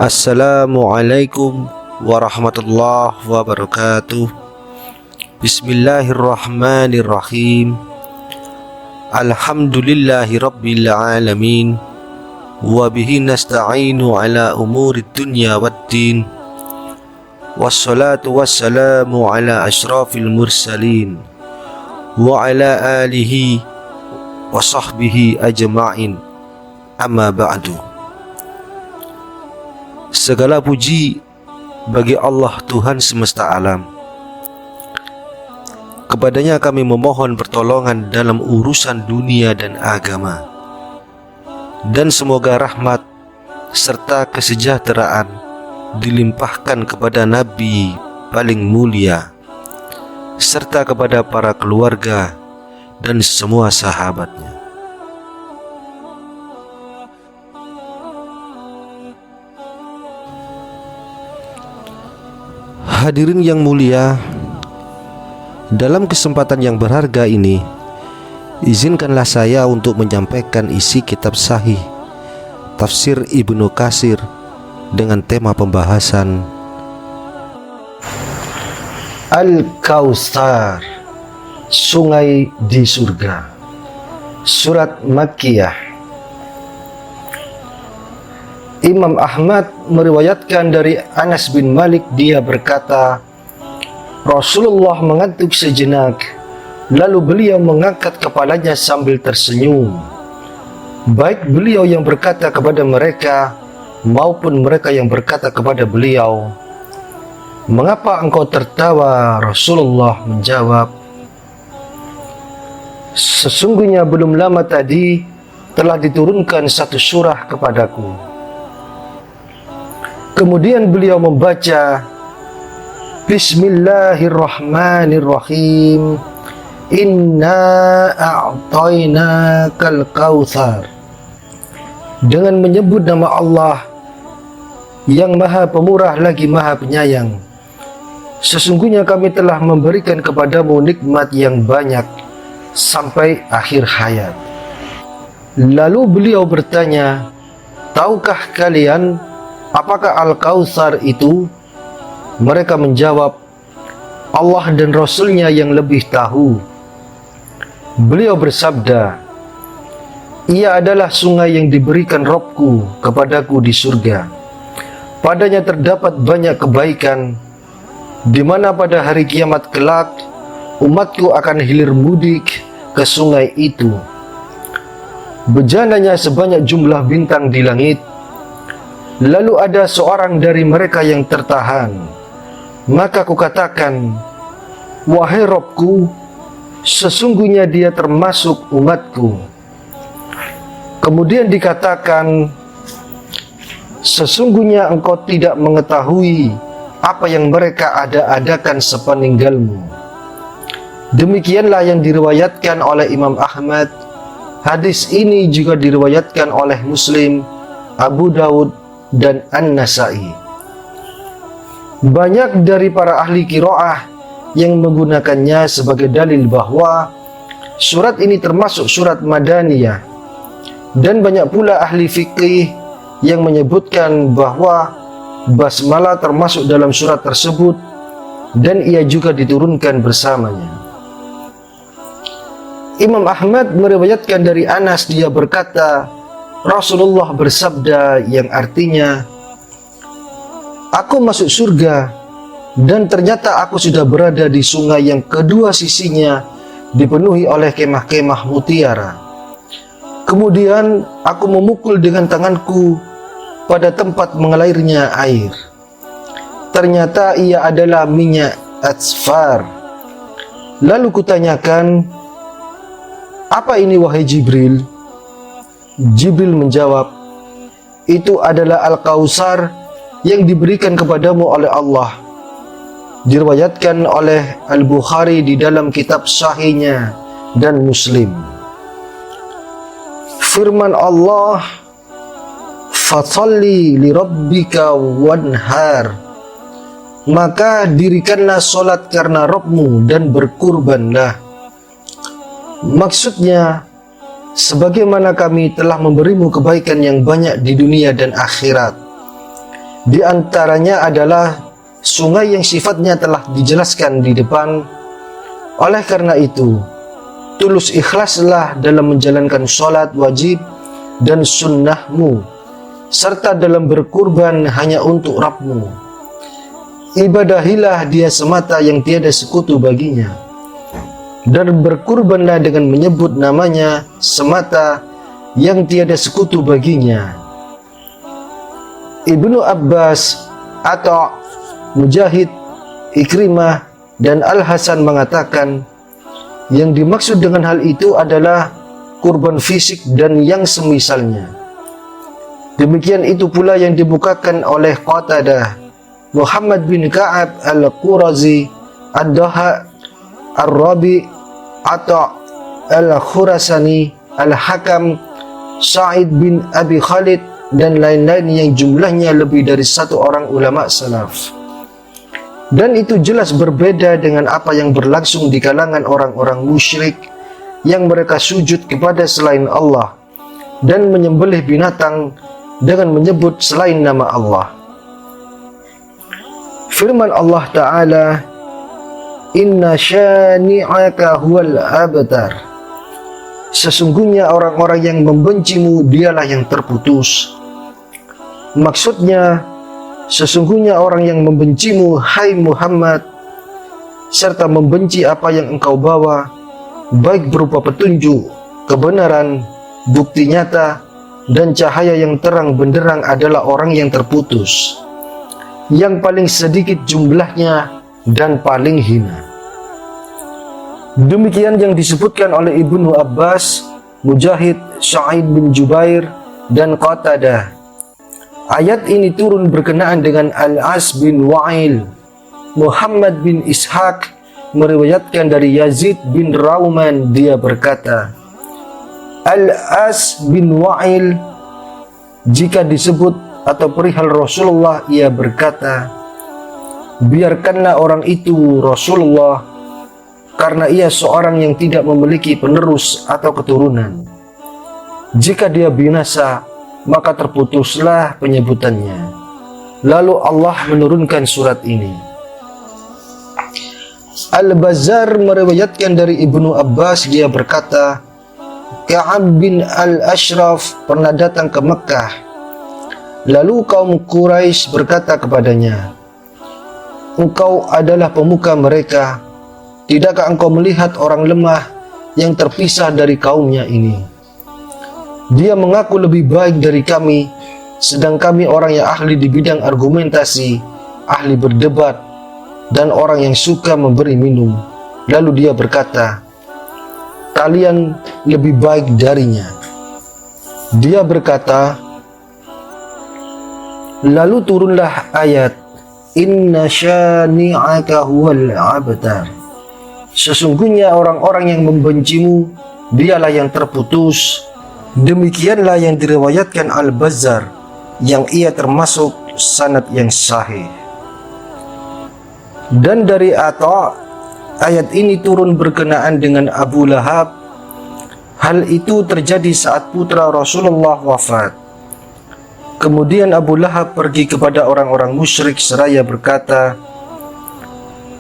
Assalamualaikum warahmatullahi wabarakatuh. Bismillahirrahmanirrahim. Alhamdulillahi rabbil alamin. Wabihi nasta'inu ala umurid dunya waddin. Wassalatu wassalamu ala ashrafil mursalin wa ala alihi wa sahbihi ajma'in. Amma ba'du. Segala puji bagi Allah Tuhan semesta alam. Kepadanya kami memohon pertolongan dalam urusan dunia dan agama. Dan semoga rahmat serta kesejahteraan dilimpahkan kepada Nabi paling mulia, serta kepada para keluarga dan semua sahabatnya. Hadirin yang mulia, dalam kesempatan yang berharga ini, izinkanlah saya untuk menyampaikan isi kitab Sahih Tafsir Ibnu Katsir dengan tema pembahasan Al-Kautsar, sungai di surga. Surat Makkiyah. Imam Ahmad meriwayatkan dari Anas bin Malik, dia berkata, Rasulullah mengantuk sejenak, lalu beliau mengangkat kepalanya sambil tersenyum. Baik beliau yang berkata kepada mereka maupun mereka yang berkata kepada beliau, "Mengapa engkau tertawa?" Rasulullah menjawab, "Sesungguhnya belum lama tadi telah diturunkan satu surah kepadaku." Kemudian beliau membaca, Bismillahirrahmanirrahim, Inna a'tainakal kautsar, dengan menyebut nama Allah yang maha pemurah lagi maha penyayang. Sesungguhnya kami telah memberikan kepadamu nikmat yang banyak sampai akhir hayat. Lalu beliau bertanya, tahukah kalian apakah Al-Kautsar itu? Mereka menjawab, Allah dan Rasulnya yang lebih tahu. Beliau bersabda, ia adalah sungai yang diberikan Robku kepadaku di surga. Padanya terdapat banyak kebaikan, di mana pada hari kiamat kelak umatku akan hilir mudik ke sungai itu. Bejananya sebanyak jumlah bintang di langit. Lalu ada seorang dari mereka yang tertahan. Maka kukatakan, wahai Robku, sesungguhnya dia termasuk umatku. Kemudian dikatakan, sesungguhnya engkau tidak mengetahui apa yang mereka ada-adakan sepeninggalmu. Demikianlah yang diriwayatkan oleh Imam Ahmad. Hadis ini juga diriwayatkan oleh Muslim, Abu Daud, dan An-Nasai. Banyak dari para ahli qiraah yang menggunakannya sebagai dalil bahwa surat ini termasuk surat Madaniyah, dan banyak pula ahli fikih yang menyebutkan bahwa basmalah termasuk dalam surat tersebut dan ia juga diturunkan bersamanya. Imam Ahmad meriwayatkan dari Anas, dia berkata, Rasulullah bersabda yang artinya, aku masuk surga dan ternyata aku sudah berada di sungai yang kedua sisinya dipenuhi oleh kemah-kemah mutiara. Kemudian aku memukul dengan tanganku pada tempat mengalirnya air. Ternyata ia adalah minyak asfar. Lalu kutanyakan, apa ini wahai Jibril? Jibril menjawab, itu adalah Al-Kautsar yang diberikan kepadamu oleh Allah. Diriwayatkan oleh Al-Bukhari di dalam kitab Sahihnya dan Muslim. Firman Allah, Fasalli li rabbika wanhar, maka dirikanlah solat karena Rabbmu dan berkurbanlah. Maksudnya, sebagaimana kami telah memberimu kebaikan yang banyak di dunia dan akhirat, Di antaranya adalah sungai yang sifatnya telah dijelaskan di depan. Oleh karena itu, tulus ikhlaslah dalam menjalankan sholat wajib dan sunnahmu, serta dalam berkurban hanya untuk Rabbmu. Ibadahilah dia semata yang tiada sekutu baginya, dan berkurbanlah dengan menyebut namanya semata yang tiada sekutu baginya. Ibnu Abbas, Atha, Mujahid, Ikrimah, dan Al-Hasan mengatakan, yang dimaksud dengan hal itu adalah kurban fisik dan yang semisalnya. Demikian itu pula yang dibukakan oleh Qatadah, Muhammad bin Ka'ab Al-Qurazi, Ad-Daha, Ar-Rabi, Atha Al-Khurasani, Al-Hakam, Sa'id bin Abi Khalid, dan lain-lain yang jumlahnya lebih dari satu orang ulama salaf. Dan itu jelas berbeda dengan apa yang berlangsung di kalangan orang-orang musyrik yang mereka sujud kepada selain Allah dan menyembelih binatang dengan menyebut selain nama Allah. Firman Allah Ta'ala, Inna syani'aka huwal abtar. Sesungguhnya orang-orang yang membencimu dialah yang terputus. Maksudnya, sesungguhnya orang yang membencimu, hai Muhammad, serta membenci apa yang engkau bawa, baik berupa petunjuk, kebenaran, bukti nyata, dan cahaya yang terang benderang adalah orang yang terputus, yang paling sedikit jumlahnya dan paling hina. Demikian yang disebutkan oleh Ibnu Abbas, Mujahid, Sa'id bin Jubair, dan Qatadah. Ayat ini turun berkenaan dengan Al-As bin Wa'il. Muhammad bin Ishaq meriwayatkan dari Yazid bin Rauman, dia berkata, Al-As bin Wa'il jika disebut atau perihal Rasulullah, ia berkata, biarkanlah orang itu Rasulullah, karena ia seorang yang tidak memiliki penerus atau keturunan. Jika dia binasa, maka terputuslah penyebutannya. Lalu Allah menurunkan surat ini. Al-Bazzar meriwayatkan dari Ibnu Abbas, dia berkata, Ka'ab bin Al-Ashraf pernah datang ke Mekah. Lalu kaum Quraisy berkata kepadanya, engkau adalah pemuka mereka, tidakkah engkau melihat orang lemah yang terpisah dari kaumnya ini? Dia mengaku lebih baik dari kami, sedang kami orang yang ahli di bidang argumentasi, ahli berdebat, dan orang yang suka memberi minum. Lalu dia berkata, kalian lebih baik darinya. Dia berkata, lalu turunlah ayat, Inna syani'aka huwal abtar. Sesungguhnya orang-orang yang membencimu, dialah yang terputus. Demikianlah yang diriwayatkan Al-Bazzar, yang ia termasuk sanad yang sahih. Dan dari Atha, ayat ini turun berkenaan dengan Abu Lahab. Hal itu terjadi saat putra Rasulullah wafat. Kemudian Abu Lahab pergi kepada orang-orang musyrik seraya berkata,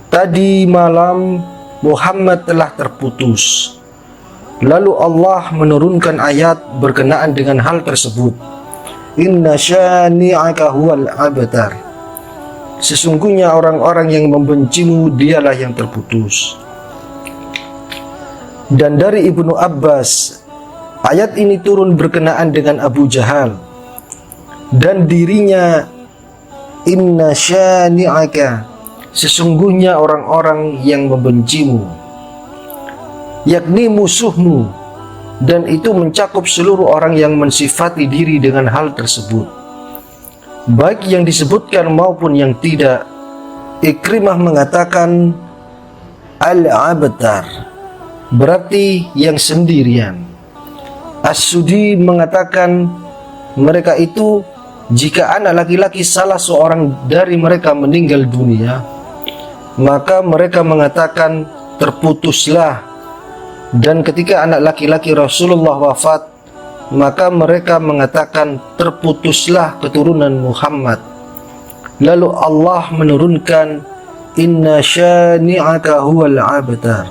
tadi malam Muhammad telah terputus. Lalu Allah menurunkan ayat berkenaan dengan hal tersebut. Inna syani'aka huwal abtar. Sesungguhnya orang-orang yang membencimu dialah yang terputus. Dan dari Ibnu Abbas, ayat ini turun berkenaan dengan Abu Jahal dan dirinya. Inna syani'aka, sesungguhnya orang-orang yang membencimu, yakni musuhmu, dan itu mencakup seluruh orang yang mensifati diri dengan hal tersebut, baik yang disebutkan maupun yang tidak. Ikrimah mengatakan al-abtar berarti yang sendirian. As-Sudi mengatakan mereka itu jika anak laki-laki salah seorang dari mereka meninggal dunia, maka mereka mengatakan terputuslah. Dan ketika anak laki-laki Rasulullah wafat, maka mereka mengatakan terputuslah keturunan Muhammad. Lalu Allah menurunkan, inna syani'aka huwal abtar.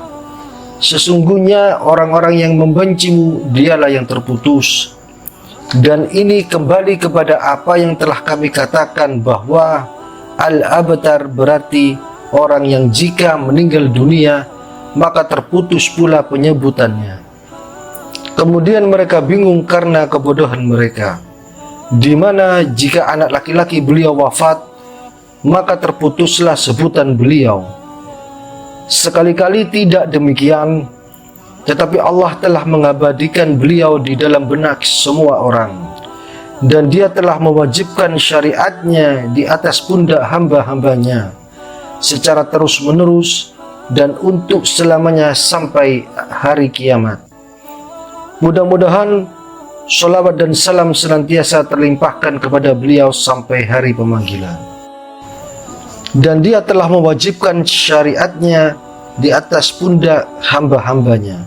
Sesungguhnya orang-orang yang membencimu dialah yang terputus. Dan ini kembali kepada apa yang telah kami katakan bahwa al-abtar berarti orang yang jika meninggal dunia maka terputus pula penyebutannya. Kemudian mereka bingung karena kebodohan mereka, di mana jika anak laki-laki beliau wafat maka terputuslah sebutan beliau. Sekali-kali tidak demikian, tetapi Allah telah mengabadikan beliau di dalam benak semua orang, dan Dia telah mewajibkan syariatnya di atas pundak hamba-hambanya secara terus-menerus dan untuk selamanya sampai hari kiamat. Mudah-mudahan sholawat dan salam senantiasa terlimpahkan kepada beliau sampai hari pemanggilan. Dan Dia telah mewajibkan syariatnya di atas pundak hamba-hambanya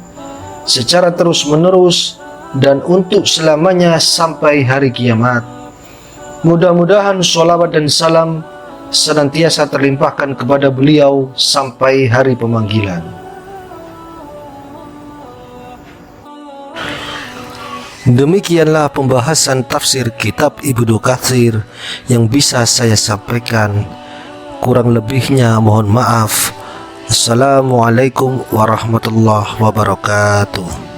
secara terus-menerus dan untuk selamanya sampai hari kiamat. Mudah-mudahan sholawat dan salam senantiasa terlimpahkan kepada beliau sampai hari pemanggilan. Demikianlah pembahasan tafsir kitab Ibnu Katsir yang bisa saya sampaikan. Kurang lebihnya mohon maaf. Assalamualaikum warahmatullahi wabarakatuh.